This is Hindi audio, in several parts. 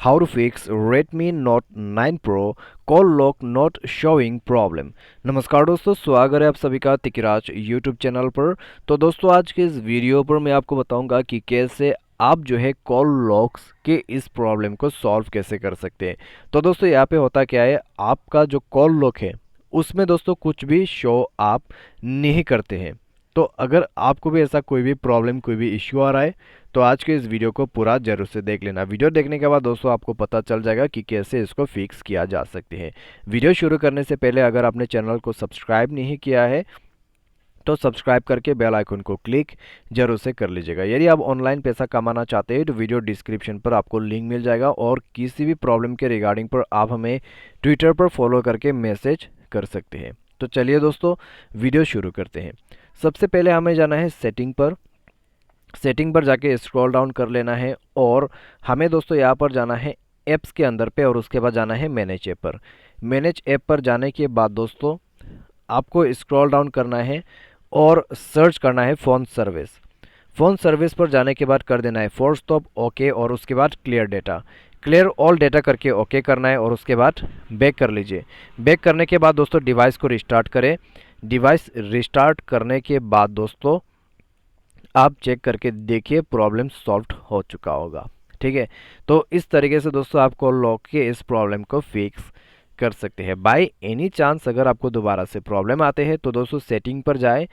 How to fix Redmi Note 9 Pro call lock not showing problem. नमस्कार दोस्तों, स्वागत है आप सभी का तिकराज यूट्यूब चैनल पर। तो दोस्तों आज के इस वीडियो पर मैं आपको बताऊंगा कि कैसे आप जो है कॉल लॉक्स के इस प्रॉब्लम को सॉल्व कैसे कर सकते हैं। तो दोस्तों यहाँ पे होता क्या है, आपका जो कॉल लॉक है उसमें दोस्तों कुछ भी शो आप नहीं करते हैं। तो अगर आपको भी ऐसा कोई भी प्रॉब्लम, कोई भी इश्यू आ रहा है तो आज के इस वीडियो को पूरा जरूर से देख लेना। वीडियो देखने के बाद दोस्तों आपको पता चल जाएगा कि कैसे इसको फिक्स किया जा सकते हैं। वीडियो शुरू करने से पहले अगर आपने चैनल को सब्सक्राइब नहीं किया है तो सब्सक्राइब करके बेल आइकन को क्लिक जरूर से कर लीजिएगा। यदि आप ऑनलाइन पैसा कमाना चाहते हैं तो वीडियो डिस्क्रिप्शन पर आपको लिंक मिल जाएगा और किसी भी प्रॉब्लम के रिगार्डिंग पर आप हमें ट्विटर पर फॉलो करके मैसेज कर सकते हैं। तो चलिए दोस्तों वीडियो शुरू करते हैं। सबसे पहले हमें जाना है सेटिंग पर। सेटिंग पर जाके स्क्रॉल डाउन कर लेना है और हमें दोस्तों यहाँ पर जाना है ऐप्स के अंदर पे और उसके बाद जाना है मैनेज ऐप पर। मैनेज ऐप पर जाने के बाद दोस्तों आपको स्क्रॉल डाउन करना है और सर्च करना है फ़ोन सर्विस। फ़ोन सर्विस पर जाने के बाद कर देना है फोर्स स्टॉप ओके और उसके बाद clear data, clear all data करके ओके करना है और उसके बाद बैक कर लीजिए। बैक करने के बाद दोस्तों डिवाइस को रिस्टार्ट करें। डिवाइस रिस्टार्ट करने के बाद दोस्तों आप चेक करके देखिए प्रॉब्लम सॉल्व हो चुका होगा। ठीक है, तो इस तरीके से दोस्तों आप कॉल लॉक के इस प्रॉब्लम को फिक्स कर सकते हैं। बाय एनी चांस अगर आपको दोबारा से प्रॉब्लम आते हैं तो दोस्तों सेटिंग पर जाए,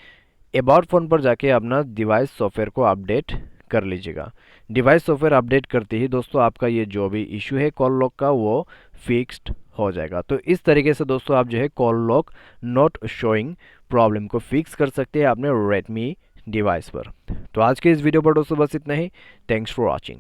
अबाउट फ़ोन पर जाके अपना डिवाइस सॉफ्टवेयर को अपडेट कर लीजिएगा। डिवाइस सॉफ्टवेयर अपडेट करते ही दोस्तों आपका ये जो भी इशू है कॉल लॉक का वो फिक्स्ड हो जाएगा। तो इस तरीके से दोस्तों आप जो है call lock not showing problem को फिक्स कर सकते हैं अपने रेडमी डिवाइस पर। तो आज के इस वीडियो पर दोस्तों बस इतना ही। Thanks for watching.